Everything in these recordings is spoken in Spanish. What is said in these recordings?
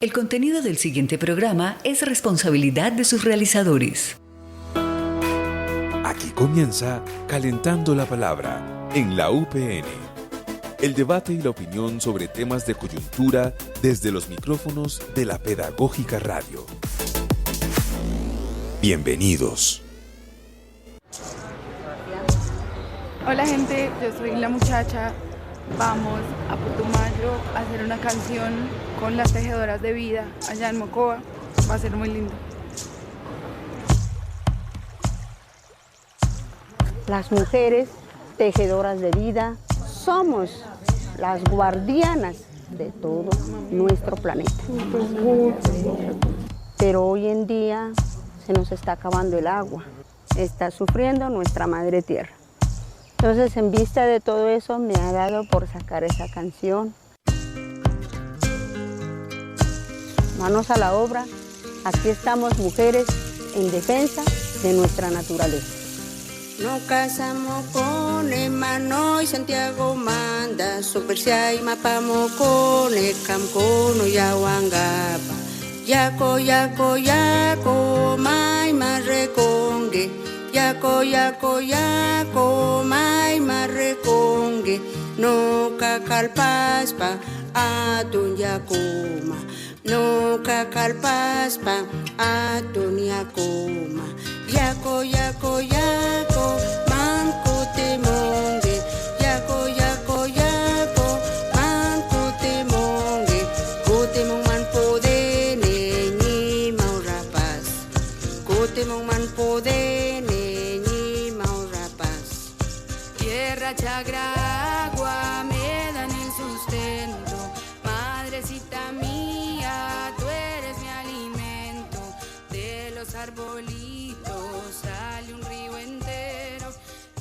El contenido del siguiente programa es responsabilidad de sus realizadores. Aquí comienza Calentando la Palabra en la UPN. El debate y la opinión sobre temas de coyuntura desde los micrófonos de la Pedagógica Radio. Bienvenidos. Hola gente, yo soy La Muchacha. Vamos a Putumayo a hacer una canción con las tejedoras de vida allá en Mocoa. Va a ser muy lindo. Las mujeres tejedoras de vida somos las guardianas de todo nuestro planeta. Pero hoy en día se nos está acabando el agua, está sufriendo nuestra madre tierra. Entonces, en vista de todo eso, me ha dado por sacar esa canción. Manos a la obra, aquí estamos mujeres en defensa de nuestra naturaleza. No casamos con Emano y Santiago manda, Supercia y Mapamocone, Camcono y Aguangapa. Yaco, yaco, yaco, mai marrecongue. Yaco, yaco, yaco, mai marrecongue. No cacalpaspa, atun yacoma. No cacalpaspa, atun yacoma. Yaco, yaco, yaco, mancote mongue. Yaco, yaco, yaco, mancote mongue. Cote mon man podene, ni mau rapaz. Cote mon man podene, ni mau rapaz. Tierra, chagra, agua, me dan el sustento. Madrecita mía, tú eres mi alimento. De los arbolitos sale un río entero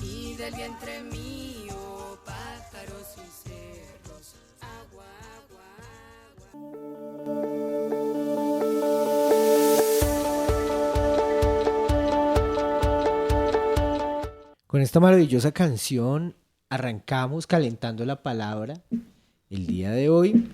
y del vientre mío pájaros y cerros. Agua, agua, agua. Con esta maravillosa canción arrancamos Calentando la Palabra el día de hoy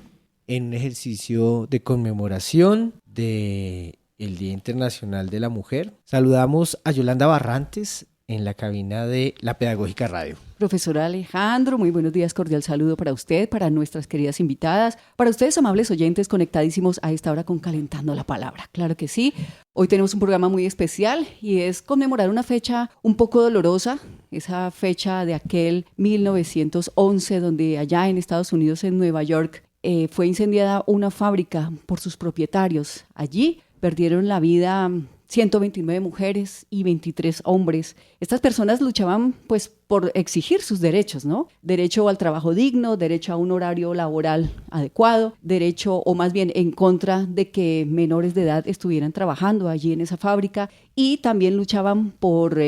en un ejercicio de conmemoración del Día Internacional de la Mujer. Saludamos a Yolanda Barrantes en la cabina de la Pedagógica Radio. Profesor Alejandro, muy buenos días, cordial saludo para usted, para nuestras queridas invitadas, para ustedes amables oyentes conectadísimos a esta hora con Calentando la Palabra. Claro que sí, hoy tenemos un programa muy especial y es conmemorar una fecha un poco dolorosa, esa fecha de aquel 1911 donde allá en Estados Unidos, en Nueva York, fue incendiada una fábrica por sus propietarios. Allí perdieron la vida 129 mujeres y 23 hombres. Estas personas luchaban pues por exigir sus derechos, ¿no? Derecho al trabajo digno, derecho a un horario laboral adecuado, derecho o más bien en contra de que menores de edad estuvieran trabajando allí en esa fábrica y también luchaban por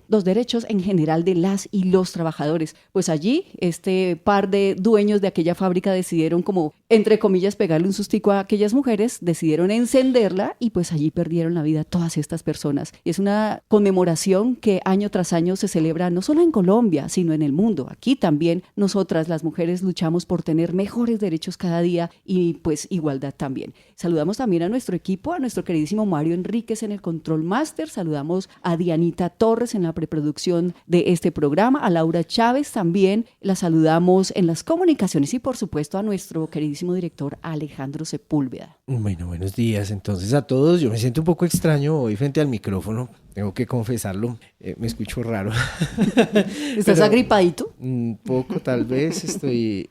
los derechos en general de las y los trabajadores. Pues allí este par de dueños de aquella fábrica decidieron como, entre comillas, pegarle un sustico a aquellas mujeres, decidieron encenderla y pues allí perdieron la vida todas estas personas. Y es una conmemoración que año tras año se celebra no solo en Colombia, sino en el mundo. Aquí también nosotras, las mujeres, luchamos por tener mejores derechos cada día y pues igualdad también. Saludamos también a nuestro equipo, a nuestro queridísimo Mario Enríquez en el Control Master, saludamos a Dianita Torres en la preproducción de este programa, a Laura Chávez también, la saludamos en las comunicaciones y por supuesto a nuestro queridísimo director Alejandro Sepúlveda. Bueno, buenos días entonces a todos. Yo me siento un poco extraño hoy frente al micrófono, tengo que confesarlo, me escucho raro. ¿Estás agripadito? Un poco, tal vez estoy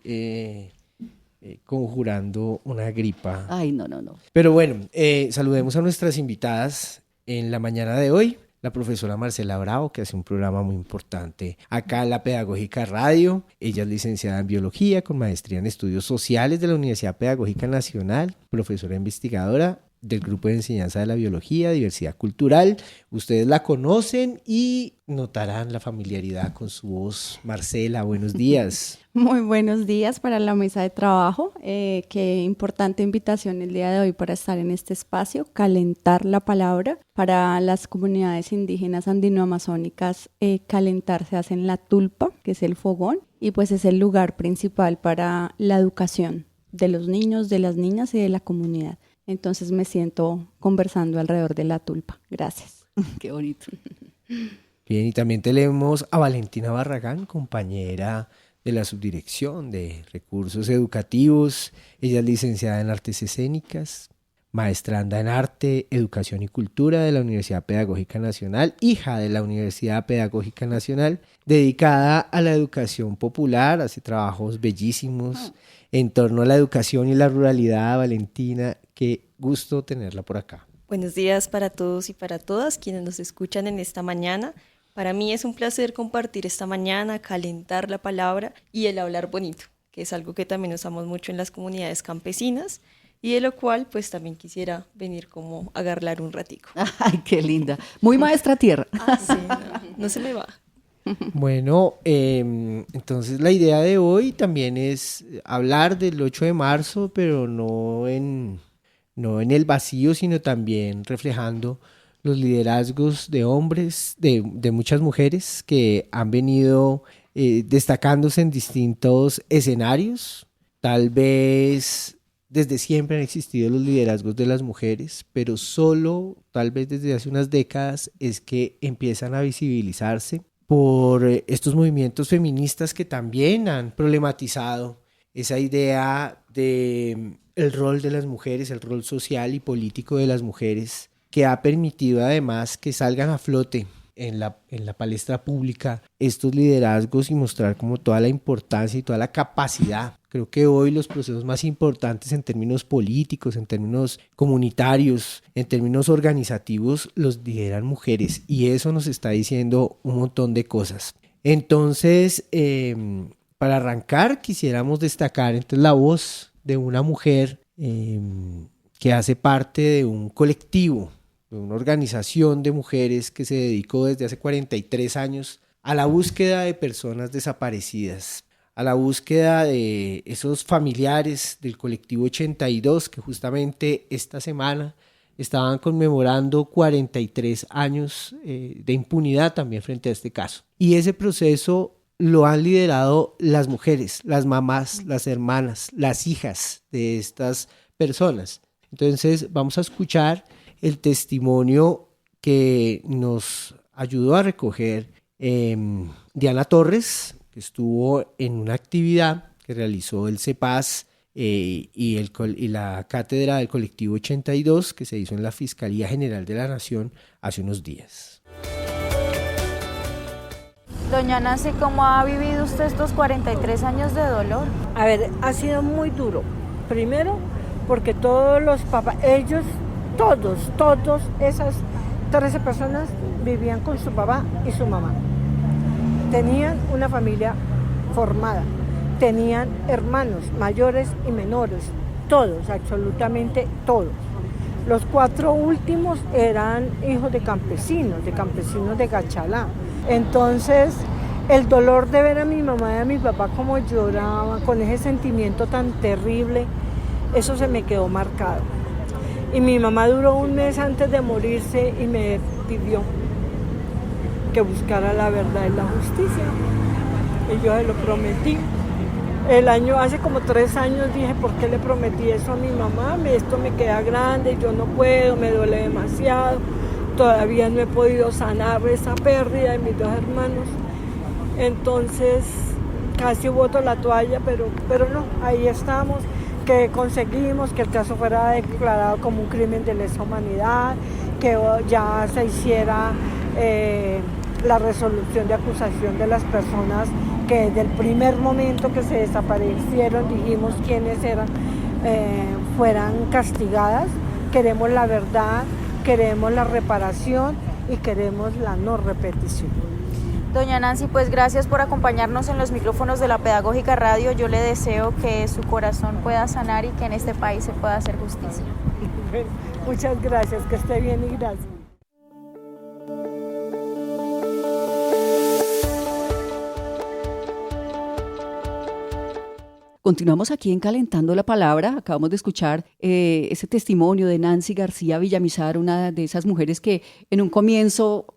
conjurando una gripa. Ay, no. Pero bueno, saludemos a nuestras invitadas en la mañana de hoy. La profesora Marcela Bravo, que hace un programa muy importante acá en la Pedagógica Radio. Ella es licenciada en Biología con maestría en Estudios Sociales de la Universidad Pedagógica Nacional, profesora investigadora del Grupo de Enseñanza de la Biología, Diversidad Cultural. Ustedes la conocen y notarán la familiaridad con su voz. Marcela, buenos días. Muy buenos días para la mesa de trabajo. Qué importante invitación el día de hoy para estar en este espacio, calentar la palabra. Para las comunidades indígenas andinoamazónicas, calentar se hace en la tulpa, que es el fogón, y pues es el lugar principal para la educación de los niños, de las niñas y de la comunidad. Entonces me siento conversando alrededor de la tulpa. Gracias. Qué bonito. Bien, y también tenemos a Valentina Barragán, compañera de la Subdirección de Recursos Educativos. Ella es licenciada en Artes Escénicas, maestranda en Arte, Educación y Cultura de la Universidad Pedagógica Nacional, hija de la Universidad Pedagógica Nacional, dedicada a la educación popular, hace trabajos bellísimos en torno a la educación y la ruralidad. Valentina, qué gusto tenerla por acá. Buenos días para todos y para todas quienes nos escuchan en esta mañana. Para mí es un placer compartir esta mañana, calentar la palabra y el hablar bonito, que es algo que también usamos mucho en las comunidades campesinas y de lo cual pues también quisiera venir como a garlar un ratico. Ay, qué linda. Muy maestra tierra. Sí, no se me va. Bueno, entonces la idea de hoy también es hablar del 8 de marzo, pero no en el vacío, sino también reflejando los liderazgos de hombres, de muchas mujeres que han venido destacándose en distintos escenarios. Tal vez desde siempre han existido los liderazgos de las mujeres, pero solo tal vez desde hace unas décadas es que empiezan a visibilizarse por estos movimientos feministas que también han problematizado esa idea de el rol de las mujeres, el rol social y político de las mujeres, que ha permitido además que salgan a flote en la palestra pública estos liderazgos y mostrar como toda la importancia y toda la capacidad. Creo que hoy los procesos más importantes en términos políticos, en términos comunitarios, en términos organizativos, los lideran mujeres, y eso nos está diciendo un montón de cosas. Entonces, para arrancar, quisiéramos destacar entonces la voz de una mujer que hace parte de un colectivo, de una organización de mujeres que se dedicó desde hace 43 años a la búsqueda de personas desaparecidas, a la búsqueda de esos familiares del colectivo 82 que justamente esta semana estaban conmemorando 43 años de impunidad también frente a este caso. Y ese proceso lo han liderado las mujeres, las mamás, las hermanas, las hijas de estas personas. Entonces vamos a escuchar el testimonio que nos ayudó a recoger Diana Torres, que estuvo en una actividad que realizó el CEPAS y la cátedra del colectivo 82 que se hizo en la Fiscalía General de la Nación hace unos días. Doña Nancy, ¿cómo ha vivido usted estos 43 años de dolor? A ver, ha sido muy duro. Primero, porque todos los papás, ellos, todos, esas 13 personas vivían con su papá y su mamá. Tenían una familia formada, tenían hermanos mayores y menores, todos, absolutamente todos. Los 4 últimos eran hijos de campesinos de Gachalá. Entonces, el dolor de ver a mi mamá y a mi papá como lloraban, con ese sentimiento tan terrible, eso se me quedó marcado. Y mi mamá duró un mes antes de morirse y me pidió que buscara la verdad y la justicia. Y yo se lo prometí. Hace como 3 años dije, ¿por qué le prometí eso a mi mamá? Esto me queda grande, yo no puedo, me duele demasiado. Todavía no he podido sanar esa pérdida de mis 2 hermanos. Entonces casi boto la toalla, pero no, ahí estamos, que conseguimos que el caso fuera declarado como un crimen de lesa humanidad, que ya se hiciera la resolución de acusación de las personas que desde el primer momento que se desaparecieron dijimos quiénes eran, fueran castigadas. Queremos la verdad, queremos la reparación y queremos la no repetición. Doña Nancy, pues gracias por acompañarnos en los micrófonos de la Pedagógica Radio. Yo le deseo que su corazón pueda sanar y que en este país se pueda hacer justicia. Muchas gracias, que esté bien y gracias. Continuamos aquí en Calentando la Palabra. Acabamos de escuchar ese testimonio de Nancy García Villamizar, una de esas mujeres que en un comienzo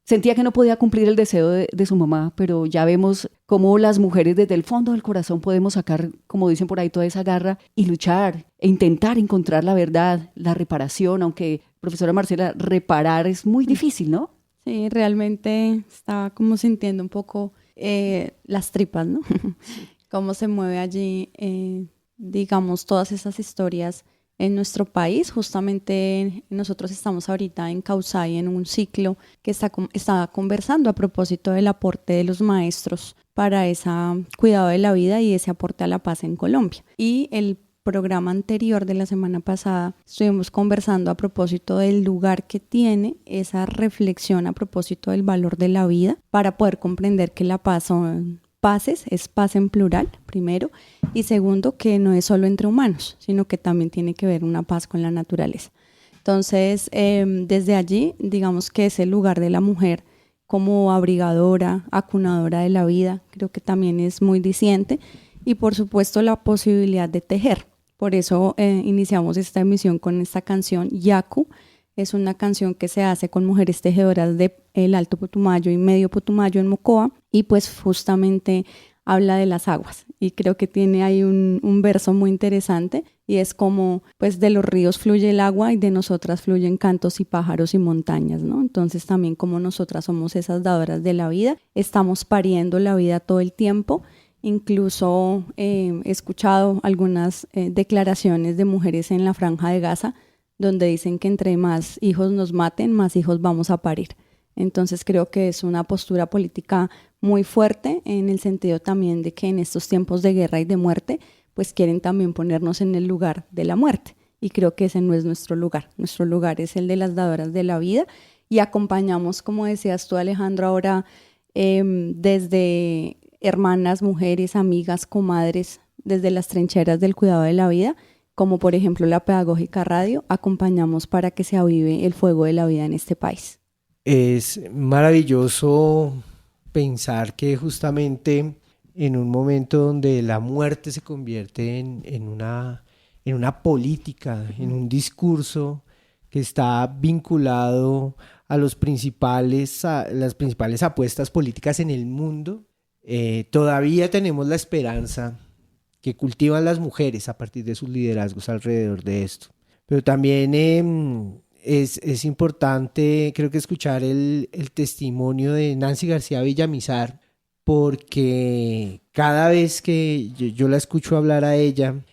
sentía que no podía cumplir el deseo de su mamá, pero ya vemos cómo las mujeres desde el fondo del corazón podemos sacar, como dicen por ahí, toda esa garra y luchar e intentar encontrar la verdad, la reparación, aunque, profesora Marcela, reparar es muy difícil, ¿no? Sí, realmente estaba como sintiendo un poco las tripas, ¿no? Cómo se mueve allí, digamos, todas esas historias en nuestro país. Justamente nosotros estamos ahorita en Causay en un ciclo que está conversando a propósito del aporte de los maestros para ese cuidado de la vida y ese aporte a la paz en Colombia. Y el programa anterior de la semana pasada estuvimos conversando a propósito del lugar que tiene esa reflexión a propósito del valor de la vida para poder comprender que la paz son paces, es paz en plural, primero, y segundo, que no es solo entre humanos, sino que también tiene que ver una paz con la naturaleza. Entonces, desde allí, digamos que ese lugar de la mujer como abrigadora, acunadora de la vida, creo que también es muy diciente, y por supuesto la posibilidad de tejer. Por eso iniciamos esta emisión con esta canción, Yaku. Es una canción que se hace con mujeres tejedoras del Alto Putumayo y Medio Putumayo en Mocoa, y pues justamente habla de las aguas, y creo que tiene ahí un verso muy interesante, y es como pues de los ríos fluye el agua y de nosotras fluyen cantos y pájaros y montañas, ¿no? Entonces también como nosotras somos esas dadoras de la vida, estamos pariendo la vida todo el tiempo. Incluso he escuchado algunas declaraciones de mujeres en la Franja de Gaza donde dicen que entre más hijos nos maten, más hijos vamos a parir. Entonces creo que es una postura política muy fuerte en el sentido también de que en estos tiempos de guerra y de muerte, pues quieren también ponernos en el lugar de la muerte. Y creo que ese no es nuestro lugar. Nuestro lugar es el de las dadoras de la vida, y acompañamos, como decías tú, Alejandro, ahora desde hermanas, mujeres, amigas, comadres, desde las trincheras del cuidado de la vida, como por ejemplo la Pedagógica Radio, acompañamos para que se avive el fuego de la vida en este país. Es maravilloso pensar que justamente en un momento donde la muerte se convierte en una política, en un discurso que está vinculado a las principales apuestas políticas en el mundo, todavía tenemos la esperanza que cultivan las mujeres a partir de sus liderazgos alrededor de esto. Pero también es importante, creo que escuchar el testimonio de Nancy García Villamizar, porque cada vez que yo la escucho hablar a ella,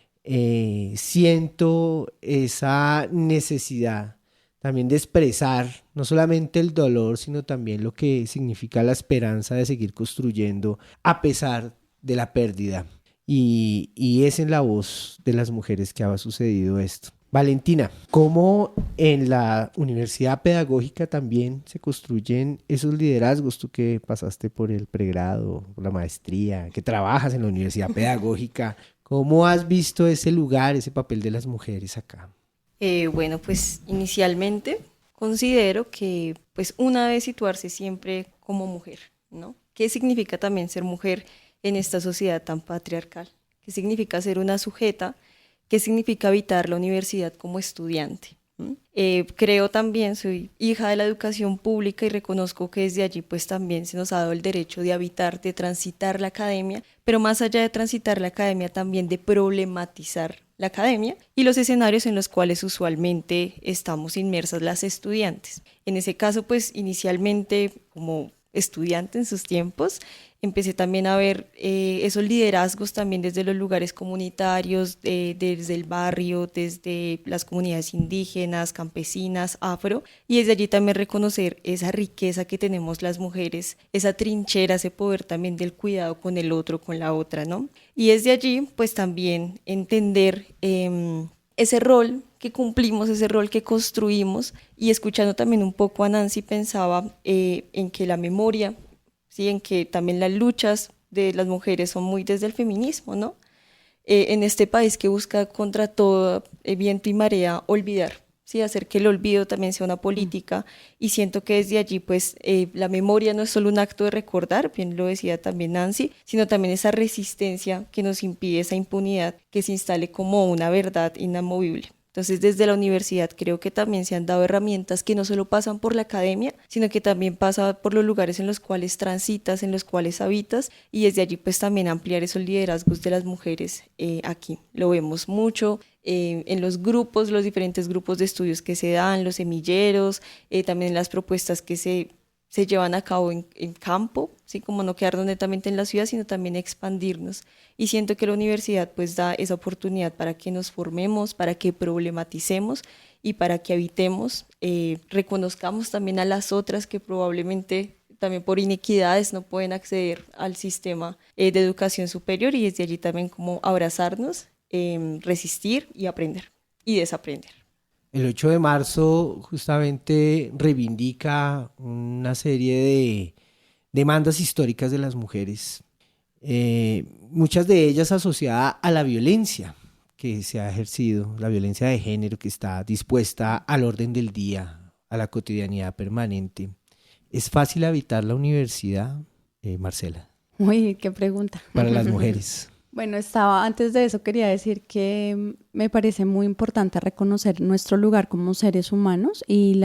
siento esa necesidad también de expresar no solamente el dolor, sino también lo que significa la esperanza de seguir construyendo a pesar de la pérdida. Y es en la voz de las mujeres que ha sucedido esto. Valentina, ¿cómo en la Universidad Pedagógica también se construyen esos liderazgos? Tú que pasaste por el pregrado, por la maestría, que trabajas en la Universidad Pedagógica, ¿cómo has visto ese lugar, ese papel de las mujeres acá? Bueno, pues inicialmente considero que pues una debe situarse siempre como mujer, ¿no? ¿Qué significa también ser mujer en esta sociedad tan patriarcal? ¿Qué significa ser una sujeta? ¿Qué significa habitar la universidad como estudiante? Creo también, soy hija de la educación pública y reconozco que desde allí pues también se nos ha dado el derecho de habitar, de transitar la academia, pero más allá de transitar la academia también de problematizar la academia y los escenarios en los cuales usualmente estamos inmersas las estudiantes. En ese caso pues inicialmente como estudiante en sus tiempos, empecé también a ver esos liderazgos también desde los lugares comunitarios, desde el barrio, desde las comunidades indígenas, campesinas, afro, y desde allí también reconocer esa riqueza que tenemos las mujeres, esa trinchera, ese poder también del cuidado con el otro, con la otra, ¿no? Y desde allí pues también entender ese rol que cumplimos, ese rol que construimos, y escuchando también un poco a Nancy pensaba en que la memoria, ¿sí? En que también las luchas de las mujeres son muy desde el feminismo, ¿no? En este país que busca contra todo viento y marea olvidar, ¿sí? Hacer que el olvido también sea una política, y siento que desde allí pues la memoria no es solo un acto de recordar, bien lo decía también Nancy, sino también esa resistencia que nos impide esa impunidad que se instale como una verdad inamovible. Entonces, desde la universidad creo que también se han dado herramientas que no solo pasan por la academia, sino que también pasa por los lugares en los cuales transitas, en los cuales habitas, y desde allí pues también ampliar esos liderazgos de las mujeres aquí. Lo vemos mucho en los grupos, los diferentes grupos de estudios que se dan, los semilleros, también las propuestas que se llevan a cabo en campo, ¿sí? Como no quedarnos netamente en la ciudad, sino también expandirnos. Y siento que la universidad pues da esa oportunidad para que nos formemos, para que problematicemos y para que habitemos, reconozcamos también a las otras que probablemente también por inequidades no pueden acceder al sistema de educación superior, y desde allí también como abrazarnos, resistir y aprender y desaprender. El 8 de marzo justamente reivindica una serie de demandas históricas de las mujeres, muchas de ellas asociadas a la violencia que se ha ejercido, la violencia de género que está dispuesta al orden del día, a la cotidianidad permanente. ¿Es fácil habitar la universidad, Marcela? Uy, qué pregunta. Para las mujeres. Bueno, antes de eso quería decir que me parece muy importante reconocer nuestro lugar como seres humanos y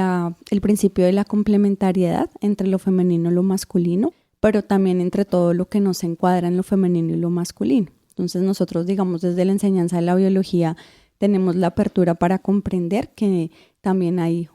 el principio de la complementariedad entre lo femenino y lo masculino, pero también entre todo lo que nos encuadra en lo femenino y lo masculino. Entonces nosotros, digamos, desde la enseñanza de la biología tenemos la apertura para comprender que también hay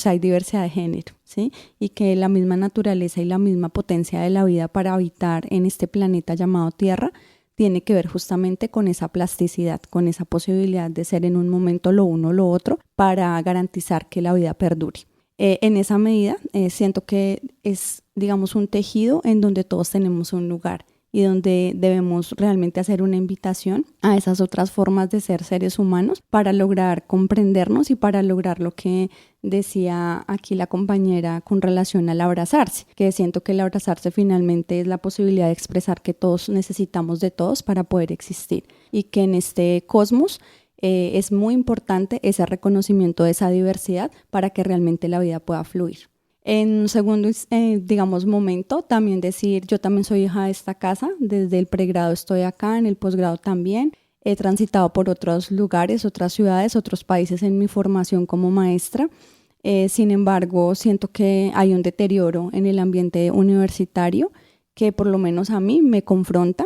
hay diversidad de género, ¿sí? Y que la misma naturaleza y la misma potencia de la vida para habitar en este planeta llamado Tierra tiene que ver justamente con esa plasticidad, con esa posibilidad de ser en un momento lo uno o lo otro para garantizar que la vida perdure. En esa medida, siento que es, digamos, un tejido en donde todos tenemos un lugar y donde debemos realmente hacer una invitación a esas otras formas de ser seres humanos para lograr comprendernos y para lograr lo que decía aquí la compañera con relación al abrazarse, que siento que el abrazarse finalmente es la posibilidad de expresar que todos necesitamos de todos para poder existir y que en este cosmos es muy importante ese reconocimiento de esa diversidad para que realmente la vida pueda fluir. En un segundo, digamos, momento, también decir, yo también soy hija de esta casa, desde el pregrado estoy acá, en el posgrado también, he transitado por otros lugares, otras ciudades, otros países en mi formación como maestra. Sin embargo, siento que hay un deterioro en el ambiente universitario que por lo menos a mí me confronta,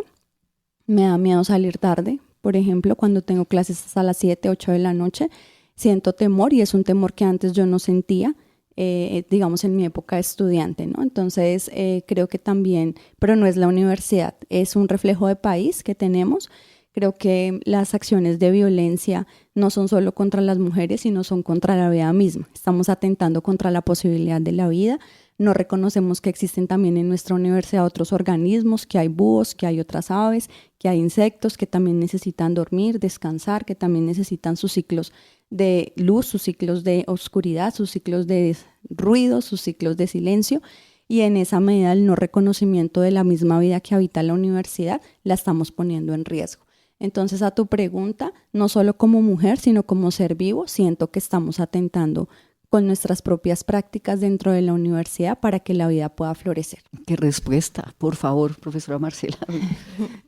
me da miedo salir tarde. Por ejemplo, cuando tengo clases hasta las 7, 8 de la noche, siento temor y es un temor que antes yo no sentía. Digamos en mi época de estudiante, ¿no? Entonces creo que también, pero no es la universidad, es un reflejo de país que tenemos. Creo que las acciones de violencia no son solo contra las mujeres, sino son contra la vida misma. Estamos atentando contra la posibilidad de la vida. No reconocemos que existen también en nuestra universidad otros organismos, que hay búhos, que hay otras aves, que hay insectos que también necesitan dormir, descansar, que también necesitan sus ciclos de luz, sus ciclos de oscuridad, sus ciclos de ruido, sus ciclos de silencio, y en esa medida el no reconocimiento de la misma vida que habita la universidad la estamos poniendo en riesgo. Entonces, a tu pregunta, no solo como mujer, sino como ser vivo, siento que estamos atentando con nuestras propias prácticas dentro de la universidad para que la vida pueda florecer. Qué respuesta, por favor, profesora Marcela.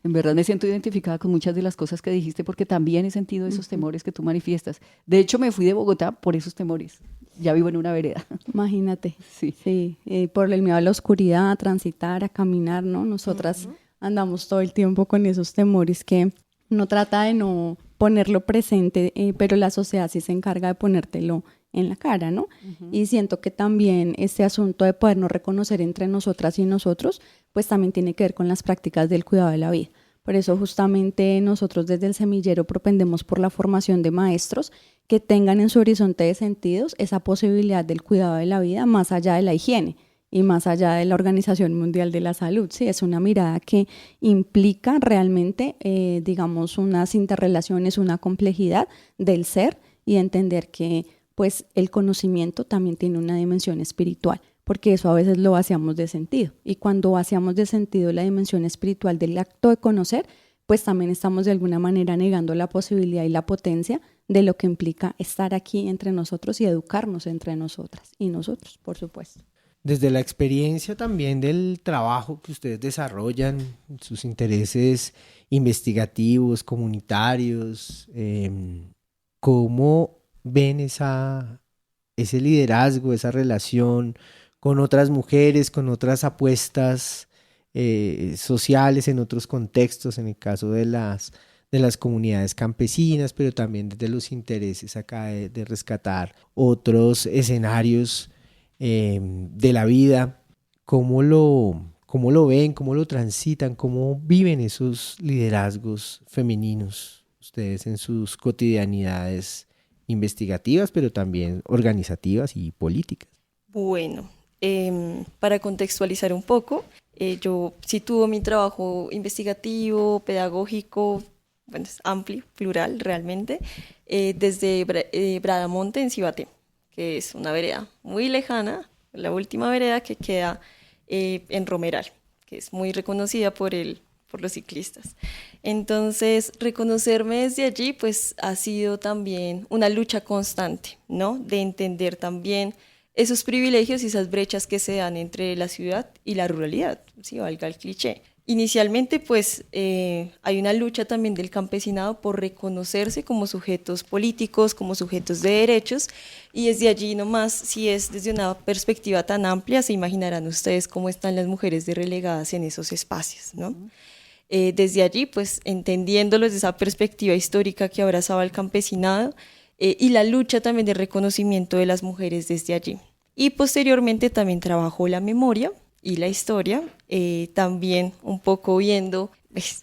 En verdad me siento identificada con muchas de las cosas que dijiste porque también he sentido esos temores que tú manifiestas. De hecho, me fui de Bogotá por esos temores. Ya vivo en una vereda. Imagínate. Sí. Por el miedo a la oscuridad, a transitar, a caminar, ¿no? Nosotras andamos todo el tiempo con esos temores que uno trata de no ponerlo presente, pero la sociedad sí se encarga de ponértelo en la cara, ¿no? Y siento que también este asunto de podernos reconocer entre nosotras y nosotros, pues también tiene que ver con las prácticas del cuidado de la vida. Por eso justamente nosotros desde el semillero propendemos por la formación de maestros que tengan en su horizonte de sentidos esa posibilidad del cuidado de la vida más allá de la higiene y más allá de la Organización Mundial de la Salud. Sí, es una mirada que implica realmente, digamos, unas interrelaciones, una complejidad del ser y entender que pues el conocimiento también tiene una dimensión espiritual, porque eso a veces lo vaciamos de sentido. Y cuando vaciamos de sentido la dimensión espiritual del acto de conocer, pues también estamos de alguna manera negando la posibilidad y la potencia de lo que implica estar aquí entre nosotros y educarnos entre nosotras y nosotros, por supuesto. Desde la experiencia también del trabajo que ustedes desarrollan, sus intereses investigativos, comunitarios, ¿cómo ven ese liderazgo, esa relación con otras mujeres, con otras apuestas sociales en otros contextos, en el caso de las comunidades campesinas, pero también desde los intereses acá de rescatar otros escenarios de la vida? ¿Cómo lo ven, cómo lo transitan, cómo viven esos liderazgos femeninos ustedes en sus cotidianidades investigativas, pero también organizativas y políticas? Bueno, para contextualizar un poco, yo sitúo mi trabajo investigativo, pedagógico, bueno, es amplio, plural realmente, desde Bradamonte en Cibaté, que es una vereda muy lejana, la última vereda que queda en Romeral, que es muy reconocida por los ciclistas. Entonces, reconocerme desde allí, pues ha sido también una lucha constante, ¿no? De entender también esos privilegios y esas brechas que se dan entre la ciudad y la ruralidad, ¿sí? Valga el cliché. Inicialmente, pues, hay una lucha también del campesinado por reconocerse como sujetos políticos, como sujetos de derechos, y desde allí nomás, si es desde una perspectiva tan amplia, se imaginarán ustedes cómo están las mujeres relegadas en esos espacios, ¿no? Desde allí, pues, entendiéndolo desde esa perspectiva histórica que abrazaba el campesinado, y la lucha también de reconocimiento de las mujeres desde allí. Y posteriormente también trabajó la memoria y la historia, también un poco viendo,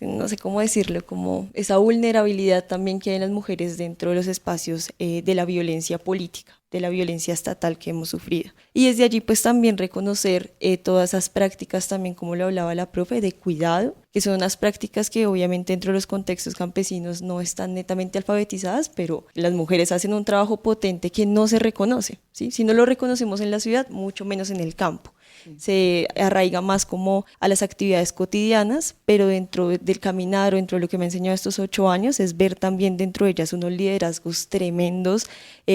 no sé cómo decirlo, como esa vulnerabilidad también que hay en las mujeres dentro de los espacios de la violencia política, de la violencia estatal que hemos sufrido. Y desde allí pues también reconocer todas esas prácticas también, como lo hablaba la profe, de cuidado, que son unas prácticas que obviamente dentro de los contextos campesinos no están netamente alfabetizadas, pero las mujeres hacen un trabajo potente que no se reconoce, ¿sí? Si no lo reconocemos en la ciudad, mucho menos en el campo. Se arraiga más como a las actividades cotidianas, pero dentro del caminar o dentro de lo que me ha enseñado estos 8 años es ver también dentro de ellas unos liderazgos tremendos,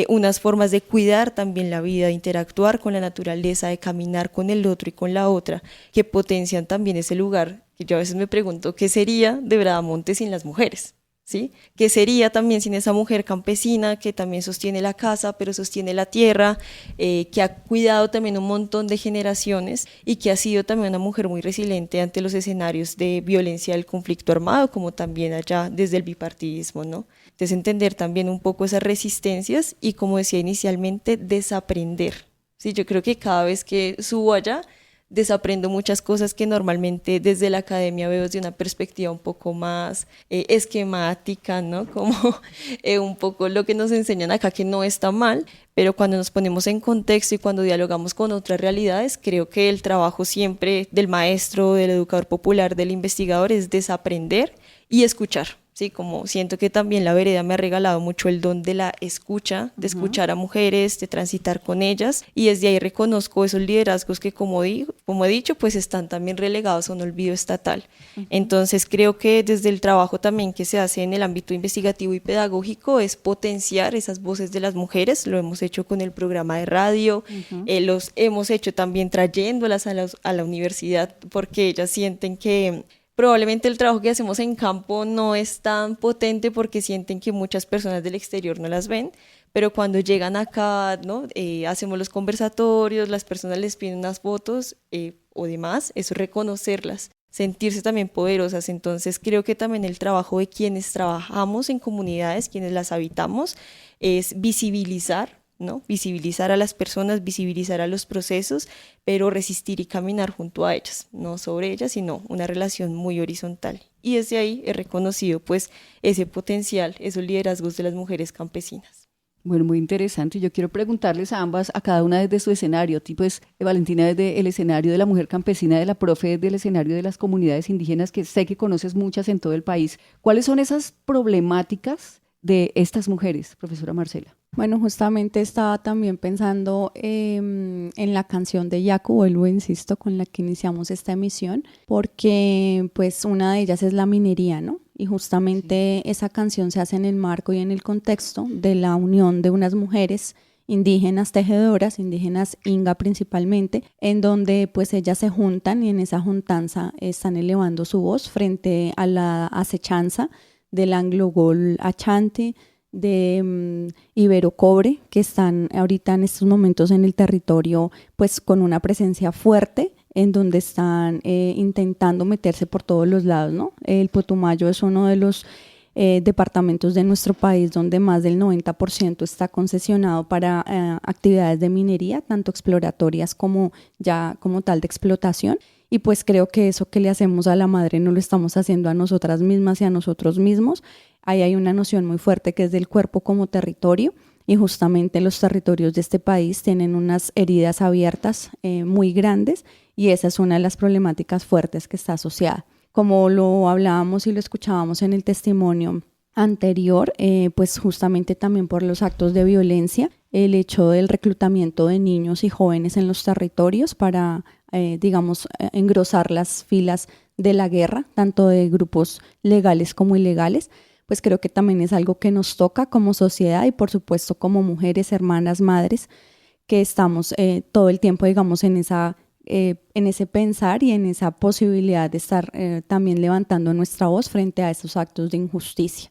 unas formas de cuidar también la vida, de interactuar con la naturaleza, de caminar con el otro y con la otra, que potencian también ese lugar que yo a veces me pregunto qué sería de Bradamonte sin las mujeres. ¿Sí? ¿Qué sería también sin esa mujer campesina que también sostiene la casa, pero sostiene la tierra, que ha cuidado también un montón de generaciones y que ha sido también una mujer muy resiliente ante los escenarios de violencia del conflicto armado, como también allá desde el bipartidismo, ¿no? Entonces entender también un poco esas resistencias y, como decía inicialmente, desaprender. ¿Sí? Yo creo que cada vez que subo allá, desaprendo muchas cosas que normalmente desde la academia veo desde una perspectiva un poco más esquemática, ¿no? Como un poco lo que nos enseñan acá, que no está mal, pero cuando nos ponemos en contexto y cuando dialogamos con otras realidades, creo que el trabajo siempre del maestro, del educador popular, del investigador es desaprender y escuchar. Sí, como siento que también la vereda me ha regalado mucho el don de la escucha, de escuchar a mujeres, de transitar con ellas, y desde ahí reconozco esos liderazgos que, como he dicho, pues están también relegados a un olvido estatal. Entonces creo que desde el trabajo también que se hace en el ámbito investigativo y pedagógico es potenciar esas voces de las mujeres. Lo hemos hecho con el programa de radio, los hemos hecho también trayéndolas a la universidad, porque ellas sienten que probablemente el trabajo que hacemos en campo no es tan potente porque sienten que muchas personas del exterior no las ven, pero cuando llegan acá, ¿no? Hacemos los conversatorios, las personas les piden unas fotos o demás, eso es reconocerlas, sentirse también poderosas. Entonces creo que también el trabajo de quienes trabajamos en comunidades, quienes las habitamos, es visibilizar, ¿no? Visibilizar a las personas, visibilizar a los procesos, pero resistir y caminar junto a ellas, no sobre ellas, sino una relación muy horizontal. Y desde ahí he reconocido pues ese potencial, esos liderazgos de las mujeres campesinas. Bueno, muy interesante. Yo quiero preguntarles a ambas, a cada una desde su escenario, tipo es Valentina desde el escenario de la mujer campesina, de la profe desde el escenario de las comunidades indígenas, que sé que conoces muchas en todo el país. ¿Cuáles son esas problemáticas de estas mujeres, profesora Marcela? Bueno, justamente estaba también pensando en la canción de Yaku, vuelvo, insisto, con la que iniciamos esta emisión, porque pues una de ellas es la minería, ¿no? Y justamente esa canción se hace en el marco y en el contexto de la unión de unas mujeres indígenas tejedoras, indígenas Inga principalmente, en donde pues ellas se juntan y en esa juntanza están elevando su voz frente a la acechanza del Anglogol Achanti, Iberocobre, que están ahorita en estos momentos en el territorio, pues con una presencia fuerte, en donde están intentando meterse por todos los lados, ¿no? El Putumayo es uno de los departamentos de nuestro país donde más del 90% está concesionado para actividades de minería, tanto exploratorias como ya como tal de explotación. Y pues creo que eso que le hacemos a la madre no lo estamos haciendo a nosotras mismas y a nosotros mismos. Ahí hay una noción muy fuerte que es del cuerpo como territorio, y justamente los territorios de este país tienen unas heridas abiertas muy grandes, y esa es una de las problemáticas fuertes que está asociada. Como lo hablábamos y lo escuchábamos en el testimonio anterior, pues justamente también por los actos de violencia, el hecho del reclutamiento de niños y jóvenes en los territorios para, engrosar las filas de la guerra, tanto de grupos legales como ilegales, pues creo que también es algo que nos toca como sociedad y por supuesto como mujeres, hermanas, madres, que estamos todo el tiempo, digamos, en ese pensar y en esa posibilidad de estar también levantando nuestra voz frente a esos actos de injusticia.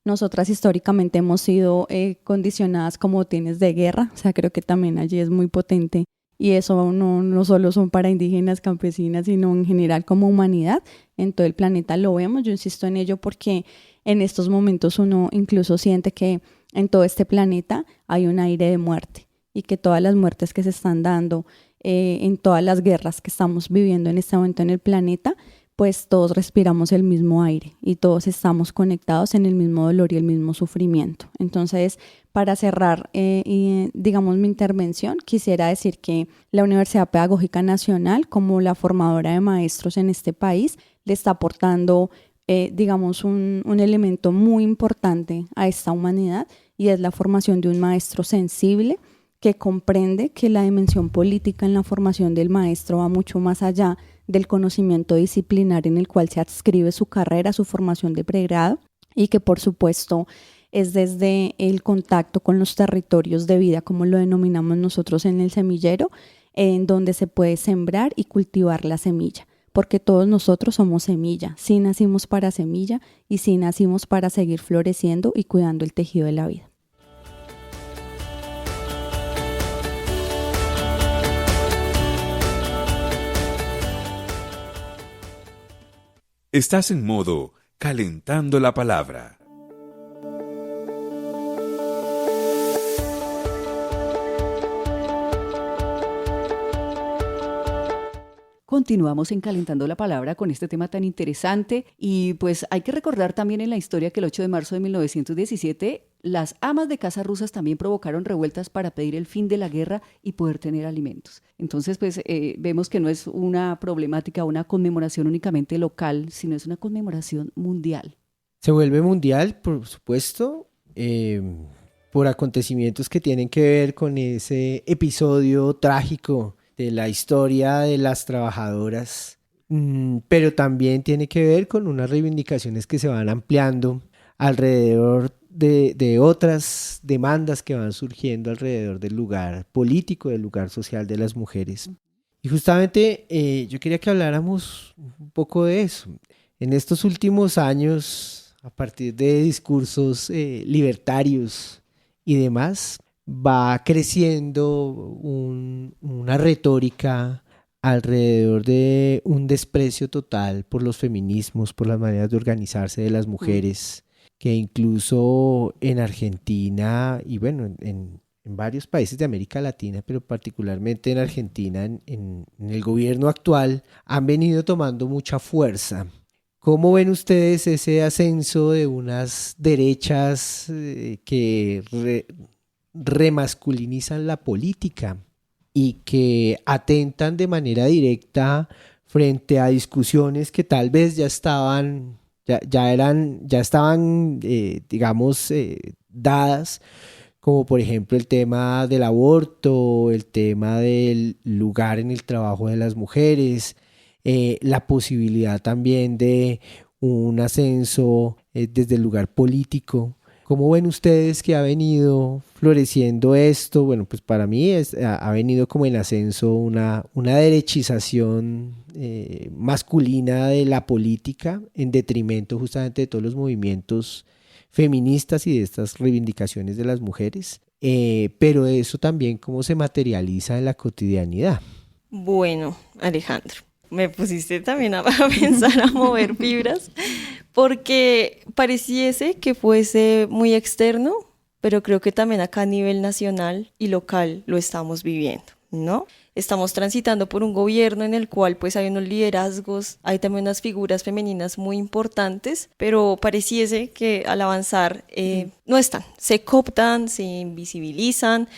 Nosotras históricamente hemos sido condicionadas como botines de guerra, o sea, creo que también allí es muy potente, y eso no solo son para indígenas, campesinas, sino en general como humanidad, en todo el planeta lo vemos. Yo insisto en ello porque en estos momentos uno incluso siente que en todo este planeta hay un aire de muerte, y que todas las muertes que se están dando en todas las guerras que estamos viviendo en este momento en el planeta, pues todos respiramos el mismo aire y todos estamos conectados en el mismo dolor y el mismo sufrimiento. Entonces, para cerrar, digamos, mi intervención, quisiera decir que la Universidad Pedagógica Nacional, como la formadora de maestros en este país, le está aportando, digamos, un elemento muy importante a esta humanidad, y es la formación de un maestro sensible, que comprende que la dimensión política en la formación del maestro va mucho más allá del conocimiento disciplinar en el cual se adscribe su carrera, su formación de pregrado, y que por supuesto es desde el contacto con los territorios de vida, como lo denominamos nosotros en el semillero, en donde se puede sembrar y cultivar la semilla, porque todos nosotros somos semilla, sí nacimos para semilla y sí nacimos para seguir floreciendo y cuidando el tejido de la vida. Estás en modo calentando la palabra. Continuamos en Calentando la Palabra con este tema tan interesante, y pues hay que recordar también en la historia que el 8 de marzo de 1917 las amas de casa rusas también provocaron revueltas para pedir el fin de la guerra y poder tener alimentos. Entonces pues vemos que no es una problemática, una conmemoración únicamente local, sino es una conmemoración mundial. Se vuelve mundial, por supuesto, por acontecimientos que tienen que ver con ese episodio trágico de la historia de las trabajadoras, pero también tiene que ver con unas reivindicaciones que se van ampliando alrededor de otras demandas que van surgiendo alrededor del lugar político, del lugar social de las mujeres. Y justamente yo quería que habláramos un poco de eso. En estos últimos años, a partir de discursos libertarios y demás, va creciendo una retórica alrededor de un desprecio total por los feminismos, por las maneras de organizarse de las mujeres, que incluso en Argentina y bueno, en varios países de América Latina, pero particularmente en Argentina, en el gobierno actual, han venido tomando mucha fuerza. ¿Cómo ven ustedes ese ascenso de unas derechas que remasculinizan la política y que atentan de manera directa frente a discusiones que tal vez ya estaban dadas, como por ejemplo el tema del aborto, el tema del lugar en el trabajo de las mujeres, la posibilidad también de un ascenso desde el lugar político? ¿Cómo ven ustedes que ha venido floreciendo esto? Bueno, pues para mí ha venido como en ascenso una derechización masculina de la política en detrimento justamente de todos los movimientos feministas y de estas reivindicaciones de las mujeres, pero eso también cómo se materializa en la cotidianidad. Bueno, Alejandro, me pusiste también a pensar, a mover fibras, porque pareciese que fuese muy externo, pero creo que también acá a nivel nacional y local lo estamos viviendo, ¿no? Estamos transitando por un gobierno en el cual pues hay unos liderazgos, hay también unas figuras femeninas muy importantes, pero pareciese que al avanzar no están, se cooptan, se invisibilizan.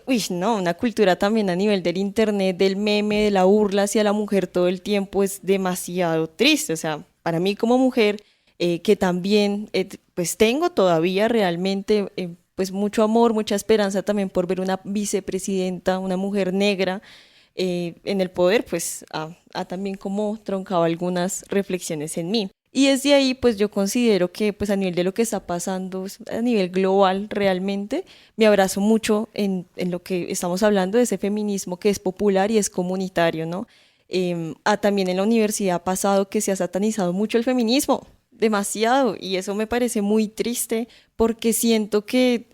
Uy, no, una cultura también a nivel del internet, del meme, de la burla hacia la mujer todo el tiempo es demasiado triste. O sea, para mí como mujer, que también pues tengo todavía realmente pues mucho amor, mucha esperanza también por ver una vicepresidenta, una mujer negra en el poder, pues ha también como troncado algunas reflexiones en mí. Y desde ahí, pues yo considero que pues a nivel de lo que está pasando, a nivel global realmente, me abrazo mucho en lo que estamos hablando de ese feminismo que es popular y es comunitario, ¿no? También en la universidad ha pasado que se ha satanizado mucho el feminismo, demasiado, y eso me parece muy triste porque siento que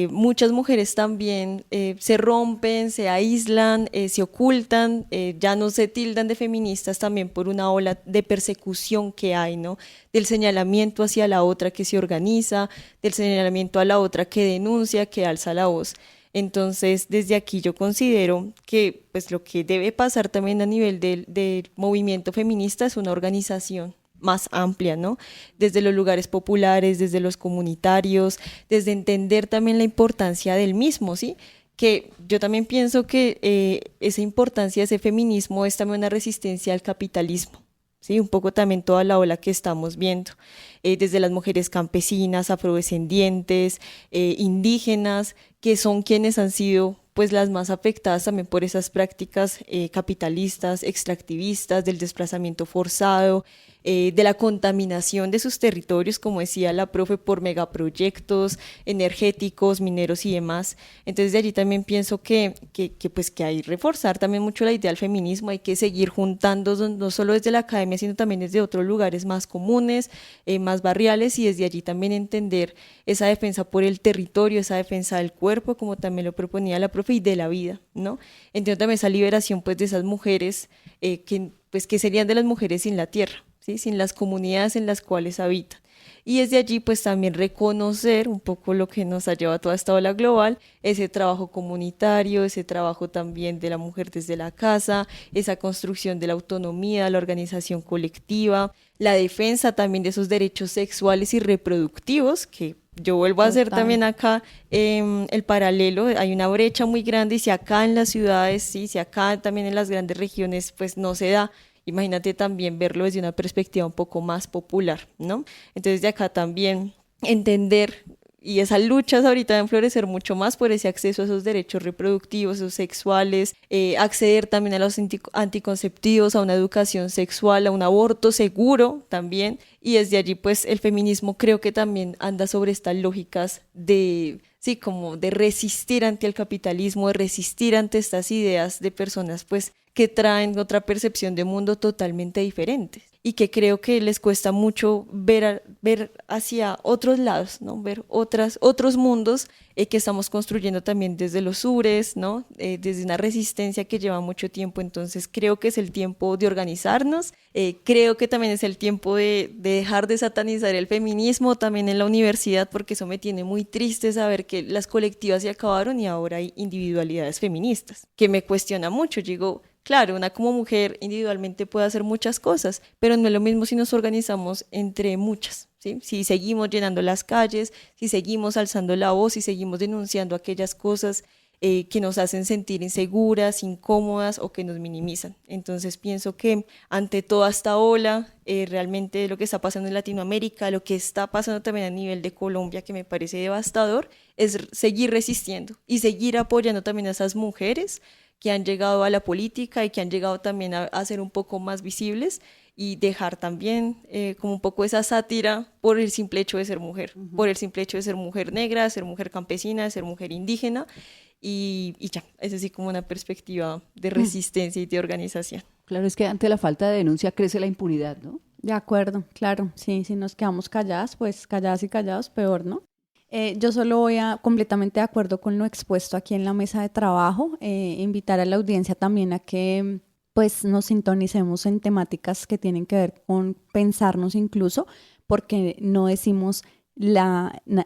muchas mujeres también se rompen, se aíslan, se ocultan, ya no se tildan de feministas también por una ola de persecución que hay, ¿no? Del señalamiento hacia la otra que se organiza, del señalamiento a la otra que denuncia, que alza la voz. Entonces, desde aquí yo considero que pues, lo que debe pasar también a nivel del movimiento feminista es una organización más amplia, ¿no? Desde los lugares populares, desde los comunitarios, desde entender también la importancia del mismo, ¿sí? Que yo también pienso que esa importancia de ese feminismo es también una resistencia al capitalismo, ¿sí? Un poco también toda la ola que estamos viendo, desde las mujeres campesinas, afrodescendientes, indígenas, que son quienes han sido pues las más afectadas también por esas prácticas capitalistas, extractivistas, del desplazamiento forzado, de la contaminación de sus territorios, como decía la profe, por megaproyectos energéticos, mineros y demás. Entonces de allí también pienso que hay que reforzar también mucho la idea del feminismo, hay que seguir juntando no solo desde la academia, sino también desde otros lugares más comunes, más barriales, y desde allí también entender esa defensa por el territorio, esa defensa del cuerpo, como también lo proponía la profe, y de la vida, ¿no? Entiendo también esa liberación pues de esas mujeres que serían de las mujeres sin la tierra, ¿sí? Sin las comunidades en las cuales habitan. Y desde allí pues también reconocer un poco lo que nos ha llevado a toda esta ola global, ese trabajo comunitario, ese trabajo también de la mujer desde la casa, esa construcción de la autonomía, la organización colectiva, la defensa también de esos derechos sexuales y reproductivos, que yo vuelvo a hacer también acá el paralelo, hay una brecha muy grande, y si acá en las ciudades, sí, si acá también en las grandes regiones pues no se da, imagínate también verlo desde una perspectiva un poco más popular, ¿no? Entonces de acá también entender, y esas luchas ahorita deben florecer mucho más por ese acceso a esos derechos reproductivos, esos sexuales, acceder también a los anticonceptivos, a una educación sexual, a un aborto seguro también, y desde allí pues el feminismo creo que también anda sobre estas lógicas de como de resistir ante el capitalismo, de resistir ante estas ideas de personas pues que traen otra percepción de mundo totalmente diferente y que creo que les cuesta mucho ver hacia otros lados, ¿no? Ver otros mundos que estamos construyendo también desde los sures, ¿no? Desde una resistencia que lleva mucho tiempo. Entonces creo que es el tiempo de organizarnos, creo que también es el tiempo de dejar de satanizar el feminismo también en la universidad, porque eso me tiene muy triste saber que las colectivas se acabaron y ahora hay individualidades feministas, que me cuestiona mucho. Yo digo, claro, una como mujer individualmente puede hacer muchas cosas, pero no es lo mismo si nos organizamos entre muchas, ¿sí? Si seguimos llenando las calles, si seguimos alzando la voz, si seguimos denunciando aquellas cosas que nos hacen sentir inseguras, incómodas o que nos minimizan. Entonces pienso que ante toda esta ola, realmente lo que está pasando en Latinoamérica, lo que está pasando también a nivel de Colombia, que me parece devastador, es seguir resistiendo y seguir apoyando también a esas mujeres que han llegado a la política y que han llegado también a ser un poco más visibles, y dejar también como un poco esa sátira por el simple hecho de ser mujer, por el simple hecho de ser mujer negra, de ser mujer campesina, de ser mujer indígena, y ya, es así como una perspectiva de resistencia y de organización. Claro, es que ante la falta de denuncia crece la impunidad, ¿no? De acuerdo, claro, sí, si nos quedamos calladas, pues calladas y callados, peor, ¿no? Yo solo voy completamente de acuerdo con lo expuesto aquí en la mesa de trabajo, invitar a la audiencia también a que pues nos sintonicemos en temáticas que tienen que ver con pensarnos incluso, porque no decimos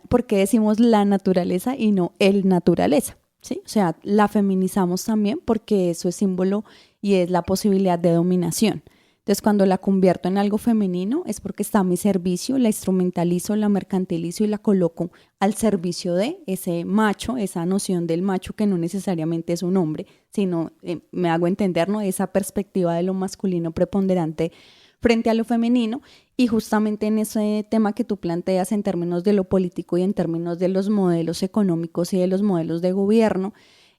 porque decimos la naturaleza y no el naturaleza, ¿sí? O sea, la feminizamos también porque eso es símbolo y es la posibilidad de dominación. Entonces, cuando la convierto en algo femenino es porque está a mi servicio, la instrumentalizo, la mercantilizo y la coloco al servicio de ese macho, esa noción del macho que no necesariamente es un hombre, sino, me hago entender, ¿no? Esa perspectiva de lo masculino preponderante frente a lo femenino. Y justamente en ese tema que tú planteas en términos de lo político y en términos de los modelos económicos y de los modelos de gobierno,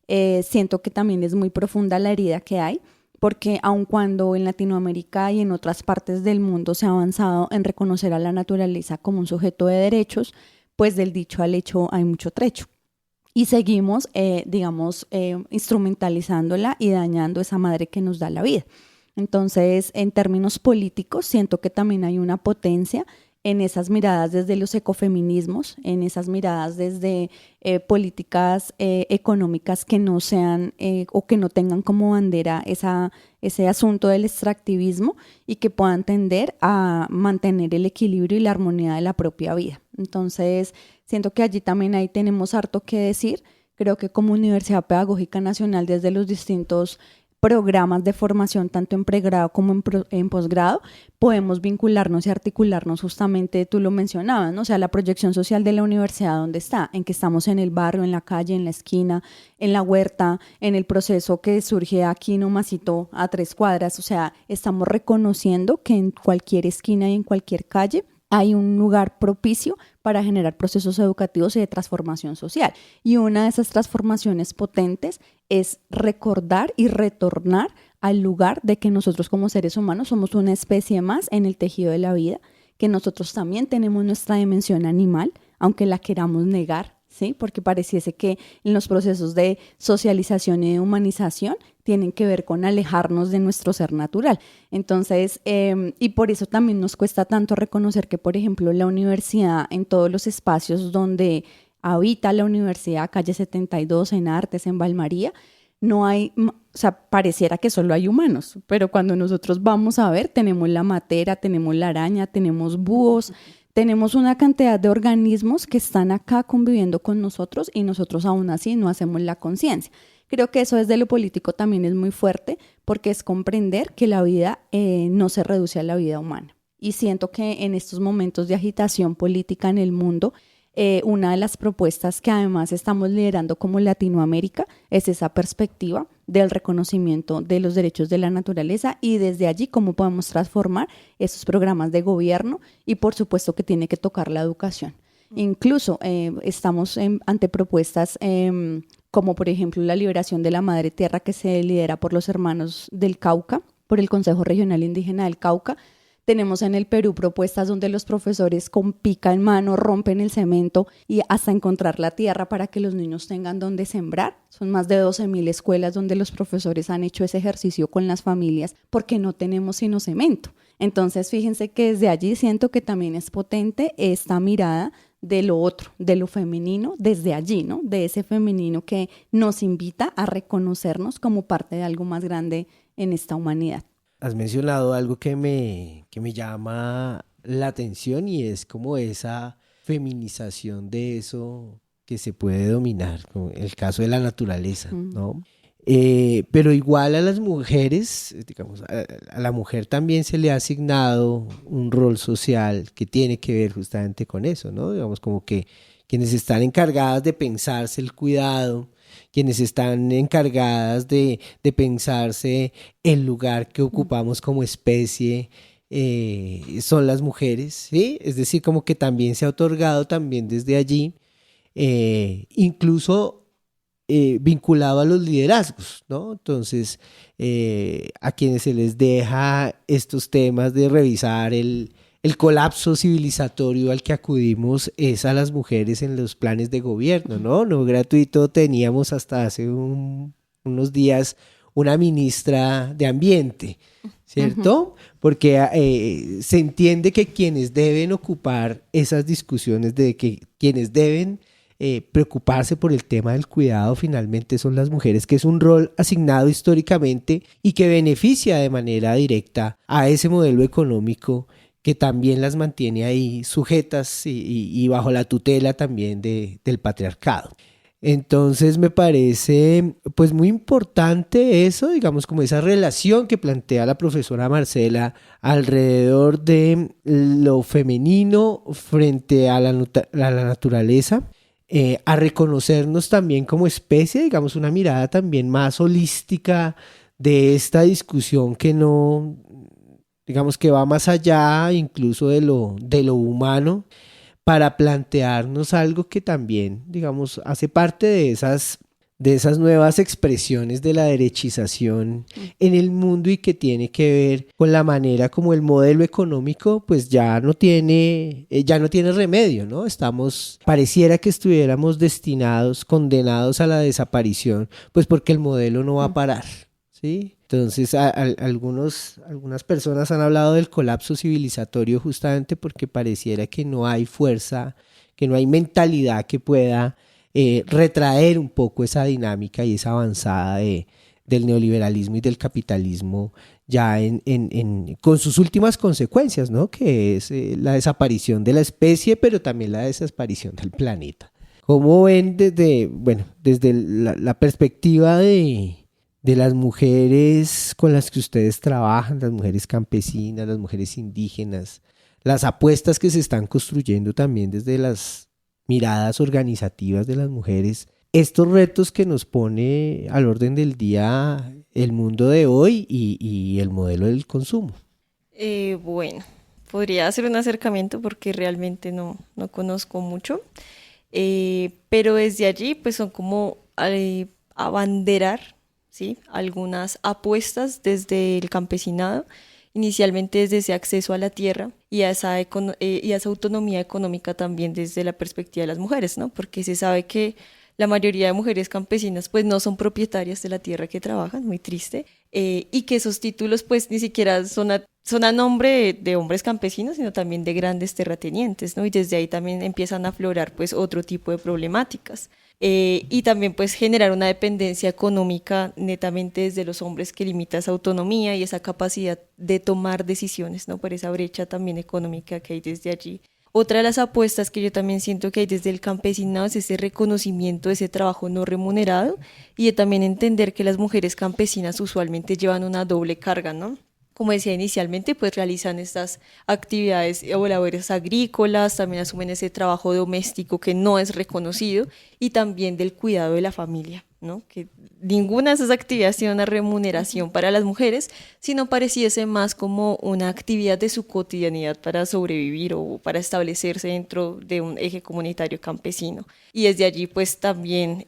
siento que también es muy profunda la herida que hay, porque aun cuando en Latinoamérica y en otras partes del mundo se ha avanzado en reconocer a la naturaleza como un sujeto de derechos, pues del dicho al hecho hay mucho trecho. Y seguimos, instrumentalizándola y dañando esa madre que nos da la vida. Entonces, en términos políticos, siento que también hay una potencia en esas miradas desde los ecofeminismos, en esas miradas desde políticas económicas que no sean o que no tengan como bandera ese asunto del extractivismo y que puedan tender a mantener el equilibrio y la armonía de la propia vida. Entonces, siento que allí también ahí tenemos harto que decir. Creo que como Universidad Pedagógica Nacional, desde los distintos programas de formación, tanto en pregrado como en posgrado, podemos vincularnos y articularnos justamente, tú lo mencionabas, ¿no? O sea, la proyección social de la universidad, ¿dónde está? En que estamos en el barrio, en la calle, en la esquina, en la huerta, en el proceso que surge aquí nomasito a 3 cuadras. O sea, estamos reconociendo que en cualquier esquina y en cualquier calle hay un lugar propicio para generar procesos educativos y de transformación social. Y una de esas transformaciones potentes es recordar y retornar al lugar de que nosotros como seres humanos somos una especie más en el tejido de la vida, que nosotros también tenemos nuestra dimensión animal, aunque la queramos negar, ¿sí? Porque pareciese que en los procesos de socialización y de humanización tienen que ver con alejarnos de nuestro ser natural. Entonces, y por eso también nos cuesta tanto reconocer que, por ejemplo, la universidad, en todos los espacios donde habita la universidad, calle 72, en Artes, en Valmaría, no hay, o sea, pareciera que solo hay humanos, pero cuando nosotros vamos a ver, tenemos la matera, tenemos la araña, tenemos búhos, tenemos una cantidad de organismos que están acá conviviendo con nosotros y nosotros aún así no hacemos la conciencia. Creo que eso desde lo político también es muy fuerte porque es comprender que la vida no se reduce a la vida humana. Y siento que en estos momentos de agitación política en el mundo, una de las propuestas que además estamos liderando como Latinoamérica es esa perspectiva del reconocimiento de los derechos de la naturaleza y desde allí cómo podemos transformar esos programas de gobierno y por supuesto que tiene que tocar la educación. Incluso estamos ante propuestas como por ejemplo la liberación de la madre tierra que se lidera por los hermanos del Cauca, por el Consejo Regional Indígena del Cauca. Tenemos en el Perú propuestas donde los profesores con pica en mano rompen el cemento y hasta encontrar la tierra para que los niños tengan donde sembrar. Son más de 12,000 escuelas donde los profesores han hecho ese ejercicio con las familias porque no tenemos sino cemento. Entonces, fíjense que desde allí siento que también es potente esta mirada de lo otro, de lo femenino, desde allí, ¿no? De ese femenino que nos invita a reconocernos como parte de algo más grande en esta humanidad. Has mencionado algo que me llama la atención y es como esa feminización de eso que se puede dominar, como el caso de la naturaleza, ¿no? Pero igual a las mujeres, digamos, a la mujer también se le ha asignado un rol social que tiene que ver justamente con eso, ¿no? Digamos, como que quienes están encargadas de pensarse el cuidado, quienes están encargadas de pensarse el lugar que ocupamos como especie, son las mujeres, ¿sí? Es decir, como que también se ha otorgado también desde allí, incluso vinculado a los liderazgos, ¿no? Entonces, a quienes se les deja estos temas de revisar el colapso civilizatorio al que acudimos es a las mujeres en los planes de gobierno, ¿no? No gratuito teníamos hasta hace unos días una ministra de Ambiente, ¿cierto? Porque se entiende que quienes deben ocupar esas discusiones, de que quienes deben preocuparse por el tema del cuidado finalmente son las mujeres, que es un rol asignado históricamente y que beneficia de manera directa a ese modelo económico que también las mantiene ahí sujetas y bajo la tutela también del patriarcado. Entonces me parece pues muy importante eso, digamos, como esa relación que plantea la profesora Marcela alrededor de lo femenino frente a la naturaleza, a reconocernos también como especie, digamos, una mirada también más holística de esta discusión que no, digamos, que va más allá incluso de lo humano, para plantearnos algo que también, digamos, hace parte de esas nuevas expresiones de la derechización en el mundo y que tiene que ver con la manera como el modelo económico pues ya no tiene remedio, ¿no? Pareciera que estuviéramos condenados a la desaparición, pues porque el modelo no va a parar, ¿sí? Entonces algunas personas han hablado del colapso civilizatorio justamente porque pareciera que no hay fuerza, que no hay mentalidad que pueda retraer un poco esa dinámica y esa avanzada del neoliberalismo y del capitalismo ya con sus últimas consecuencias, ¿no? Que es la desaparición de la especie, pero también la desaparición del planeta. ¿Cómo ven desde la perspectiva de las mujeres con las que ustedes trabajan, las mujeres campesinas, las mujeres indígenas, las apuestas que se están construyendo también desde las miradas organizativas de las mujeres, estos retos que nos pone al orden del día el mundo de hoy y el modelo del consumo? Bueno, podría hacer un acercamiento porque realmente no conozco mucho, pero desde allí pues son como abanderar, ¿sí?, algunas apuestas desde el campesinado, inicialmente desde ese acceso a la tierra y a esa autonomía económica también desde la perspectiva de las mujeres, ¿no? Porque se sabe que la mayoría de mujeres campesinas pues no son propietarias de la tierra que trabajan, muy triste, y que esos títulos pues ni siquiera son a nombre de hombres campesinos, sino también de grandes terratenientes, ¿no? Y desde ahí también empiezan a aflorar pues otro tipo de problemáticas. Y también pues generar una dependencia económica netamente desde los hombres que limita esa autonomía y esa capacidad de tomar decisiones, ¿no? Por esa brecha también económica que hay desde allí. Otra de las apuestas que yo también siento que hay desde el campesinado es ese reconocimiento de ese trabajo no remunerado y de también entender que las mujeres campesinas usualmente llevan una doble carga, ¿no? Como decía inicialmente, pues realizan estas actividades o labores agrícolas, también asumen ese trabajo doméstico que no es reconocido y también del cuidado de la familia, ¿no? Que ninguna de esas actividades tiene una remuneración para las mujeres, sino pareciese más como una actividad de su cotidianidad para sobrevivir o para establecerse dentro de un eje comunitario campesino. Y desde allí pues también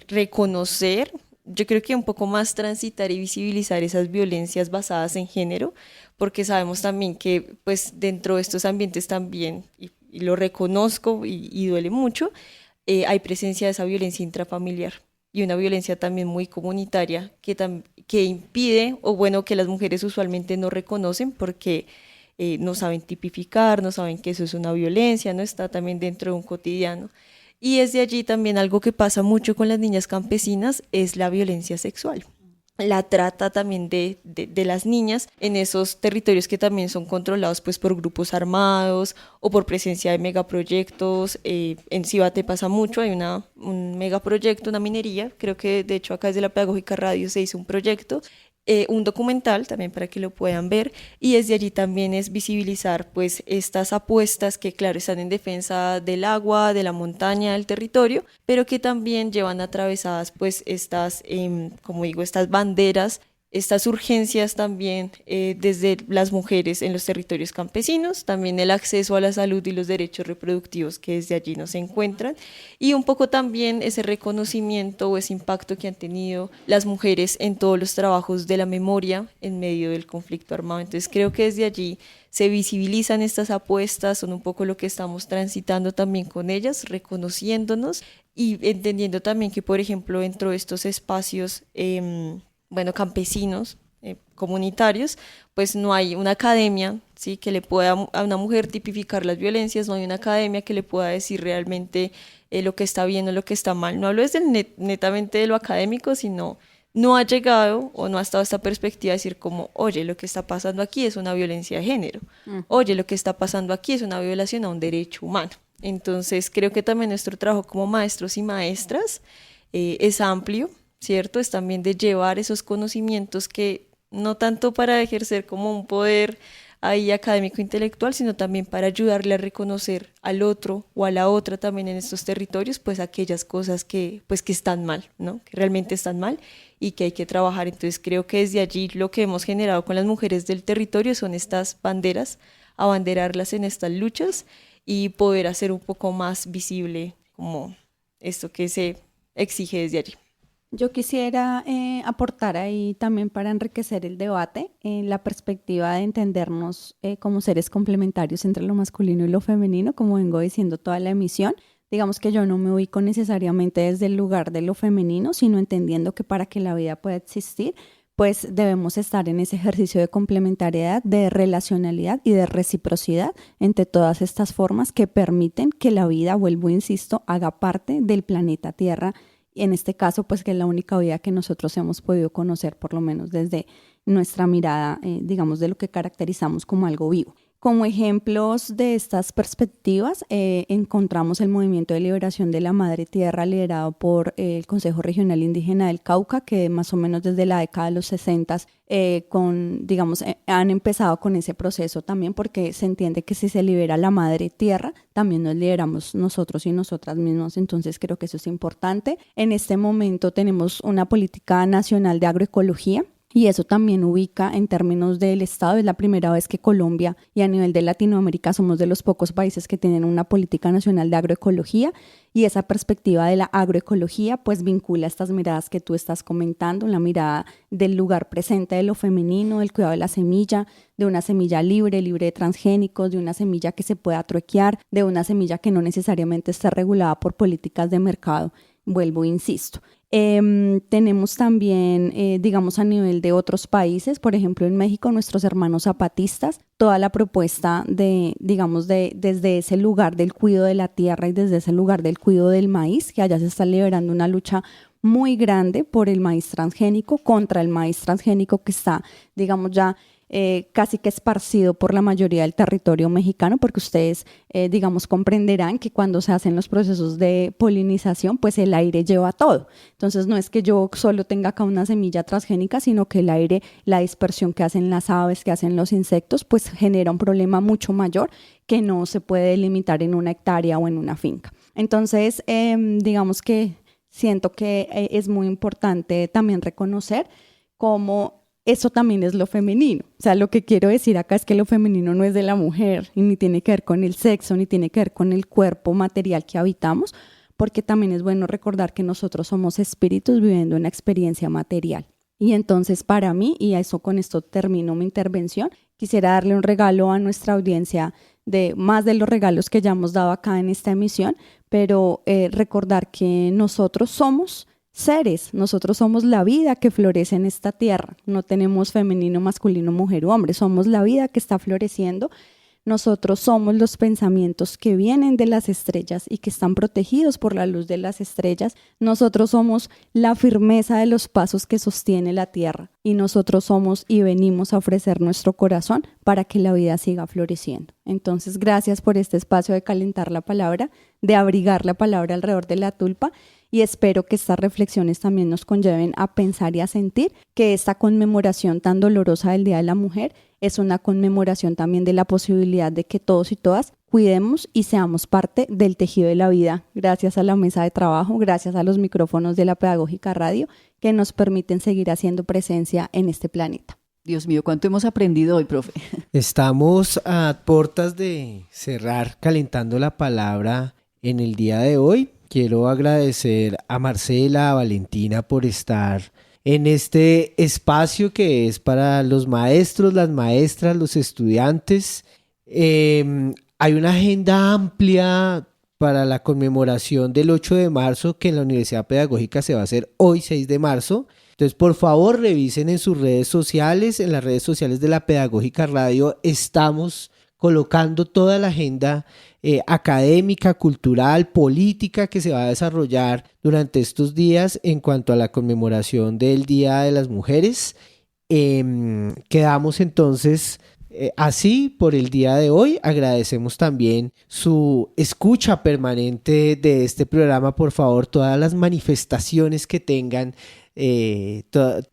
reconocer, yo creo que un poco más transitar y visibilizar esas violencias basadas en género, porque sabemos también que pues dentro de estos ambientes también, y lo reconozco y duele mucho, hay presencia de esa violencia intrafamiliar y una violencia también muy comunitaria que impide, o bueno, que las mujeres usualmente no reconocen porque no saben tipificar, no saben que eso es una violencia, no está también dentro de un cotidiano. Y desde allí también algo que pasa mucho con las niñas campesinas es la violencia sexual. La trata también de las niñas en esos territorios que también son controlados pues por grupos armados o por presencia de megaproyectos. En Cibate pasa mucho, hay un megaproyecto, una minería, creo que de hecho acá desde la Pedagógica Radio se hizo un proyecto, un documental también para que lo puedan ver, y desde allí también es visibilizar pues estas apuestas que claro están en defensa del agua, de la montaña, del territorio, pero que también llevan atravesadas pues estas, como digo, estas banderas, estas urgencias también desde las mujeres en los territorios campesinos, también el acceso a la salud y los derechos reproductivos que desde allí no se encuentran, y un poco también ese reconocimiento o ese impacto que han tenido las mujeres en todos los trabajos de la memoria en medio del conflicto armado. Entonces creo que desde allí se visibilizan estas apuestas, son un poco lo que estamos transitando también con ellas, reconociéndonos y entendiendo también que, por ejemplo, dentro de estos espacios campesinos, comunitarios, pues no hay una academia, ¿sí?, que le pueda a una mujer tipificar las violencias, no hay una academia que le pueda decir realmente lo que está bien o lo que está mal. No hablo desde netamente de lo académico, sino no ha llegado o no ha estado esta perspectiva de decir como, oye, lo que está pasando aquí es una violencia de género, oye, lo que está pasando aquí es una violación a un derecho humano. Entonces creo que también nuestro trabajo como maestros y maestras es amplio, ¿cierto? Es también de llevar esos conocimientos que no tanto para ejercer como un poder ahí académico intelectual, sino también para ayudarle a reconocer al otro o a la otra también en estos territorios, pues aquellas cosas que están mal, ¿no? Que realmente están mal y que hay que trabajar. Entonces creo que desde allí lo que hemos generado con las mujeres del territorio son estas banderas, abanderarlas en estas luchas y poder hacer un poco más visible como esto que se exige desde allí. Yo quisiera aportar ahí también para enriquecer el debate en la perspectiva de entendernos como seres complementarios entre lo masculino y lo femenino, como vengo diciendo toda la emisión. Digamos que yo no me ubico necesariamente desde el lugar de lo femenino, sino entendiendo que para que la vida pueda existir, pues debemos estar en ese ejercicio de complementariedad, de relacionalidad y de reciprocidad entre todas estas formas que permiten que la vida, vuelvo, insisto, haga parte del planeta Tierra. Y en este caso, pues que es la única vida que nosotros hemos podido conocer, por lo menos desde nuestra mirada, digamos, de lo que caracterizamos como algo vivo. Como ejemplos de estas perspectivas, encontramos el Movimiento de Liberación de la Madre Tierra liderado por el Consejo Regional Indígena del Cauca, que más o menos desde la década de los 60 han empezado con ese proceso también, porque se entiende que si se libera la Madre Tierra, también nos liberamos nosotros y nosotras mismos. Entonces creo que eso es importante. En este momento tenemos una política nacional de agroecología, y eso también ubica en términos del Estado. Es la primera vez que Colombia y a nivel de Latinoamérica somos de los pocos países que tienen una política nacional de agroecología, y esa perspectiva de la agroecología pues vincula estas miradas que tú estás comentando, la mirada del lugar presente de lo femenino, del cuidado de la semilla, de una semilla libre de transgénicos, de una semilla que se pueda truequear, de una semilla que no necesariamente esté regulada por políticas de mercado. Vuelvo, insisto. Tenemos también, digamos, a nivel de otros países, por ejemplo, en México, nuestros hermanos zapatistas, toda la propuesta desde ese lugar del cuidado de la tierra y desde ese lugar del cuidado del maíz, que allá se está liberando una lucha muy grande por el maíz transgénico, contra el maíz transgénico que está, digamos, ya casi que esparcido por la mayoría del territorio mexicano, porque ustedes, comprenderán que cuando se hacen los procesos de polinización, pues el aire lleva todo. Entonces no es que yo solo tenga acá una semilla transgénica, sino que el aire, la dispersión que hacen las aves, que hacen los insectos, pues genera un problema mucho mayor que no se puede limitar en una hectárea o en una finca. Entonces, digamos que siento que es muy importante también reconocer cómo eso también es lo femenino. O sea, lo que quiero decir acá es que lo femenino no es de la mujer y ni tiene que ver con el sexo, ni tiene que ver con el cuerpo material que habitamos, porque también es bueno recordar que nosotros somos espíritus viviendo una experiencia material. Y entonces para mí, y con esto termino mi intervención, quisiera darle un regalo a nuestra audiencia de más de los regalos que ya hemos dado acá en esta emisión, pero recordar que nosotros somos seres, nosotros somos la vida que florece en esta tierra, no tenemos femenino, masculino, mujer o hombre, somos la vida que está floreciendo. Nosotros somos los pensamientos que vienen de las estrellas y que están protegidos por la luz de las estrellas. Nosotros somos la firmeza de los pasos que sostiene la tierra, y nosotros somos y venimos a ofrecer nuestro corazón para que la vida siga floreciendo. Entonces, gracias por este espacio de calentar la palabra, de abrigar la palabra alrededor de la tulpa, y espero que estas reflexiones también nos conlleven a pensar y a sentir que esta conmemoración tan dolorosa del Día de la Mujer es una conmemoración también de la posibilidad de que todos y todas cuidemos y seamos parte del tejido de la vida, gracias a la mesa de trabajo, gracias a los micrófonos de la Pedagógica Radio que nos permiten seguir haciendo presencia en este planeta. Dios mío, ¿cuánto hemos aprendido hoy, profe? Estamos a puertas de cerrar calentando la palabra en el día de hoy. Quiero agradecer a Marcela, a Valentina por estar en este espacio que es para los maestros, las maestras, los estudiantes. Hay una agenda amplia para la conmemoración del 8 de marzo que en la Universidad Pedagógica se va a hacer hoy, 6 de marzo. Entonces, por favor, revisen en sus redes sociales, en las redes sociales de la Pedagógica Radio. Estamos colocando toda la agenda académica, cultural, política que se va a desarrollar durante estos días en cuanto a la conmemoración del Día de las Mujeres. Quedamos entonces así por el día de hoy. Agradecemos también su escucha permanente de este programa. Por favor, todas las manifestaciones que tengan,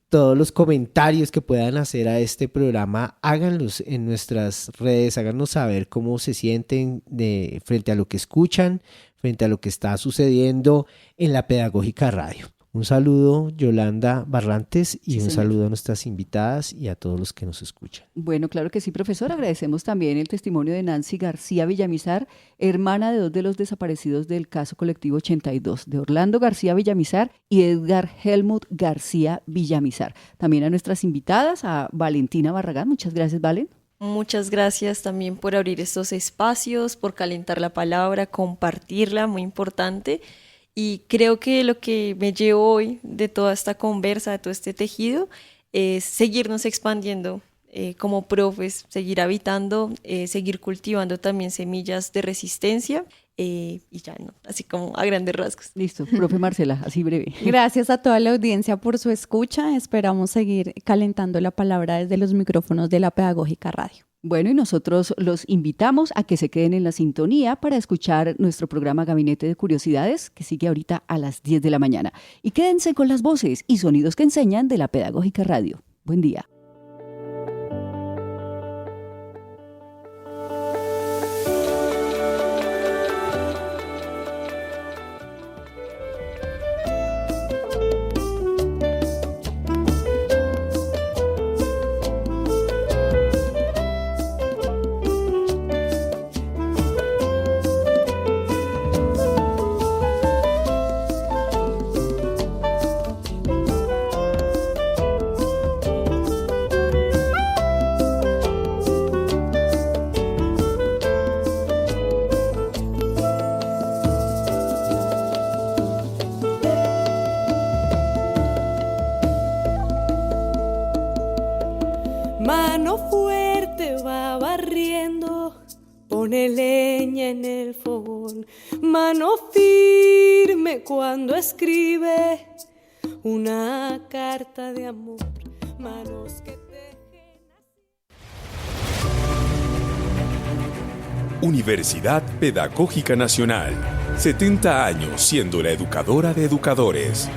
todos los comentarios que puedan hacer a este programa, háganlos en nuestras redes, háganos saber cómo se sienten frente a lo que escuchan, frente a lo que está sucediendo en la Pedagógica Radio. Un saludo, Yolanda Barrantes, y un saludo a nuestras invitadas y a todos los que nos escuchan. Bueno, claro que sí, profesor. Agradecemos también el testimonio de Nancy García Villamizar, hermana de 2 de los desaparecidos del caso colectivo 82, de Orlando García Villamizar y Edgar Helmut García Villamizar. También a nuestras invitadas, a Valentina Barragán. Muchas gracias, Valen. Muchas gracias también por abrir estos espacios, por calentar la palabra, compartirla, muy importante. Y creo que lo que me llevo hoy de toda esta conversa, de todo este tejido, es seguirnos expandiendo como profes, seguir habitando, seguir cultivando también semillas de resistencia. Y ya, ¿no? Así como a grandes rasgos. Listo, profe Marcela, así breve. Gracias a toda la audiencia por su escucha. Esperamos seguir calentando la palabra desde los micrófonos de la Pedagógica Radio. Bueno, y nosotros los invitamos a que se queden en la sintonía para escuchar nuestro programa Gabinete de Curiosidades, que sigue ahorita a las 10 de la mañana. Y quédense con las voces y sonidos que enseñan de la Pedagógica Radio. Buen día. Mano fuerte va barriendo, pone leña en el fogón. Mano firme cuando escribe una carta de amor. Manos que tejen. Universidad Pedagógica Nacional. 70 años siendo la educadora de educadores.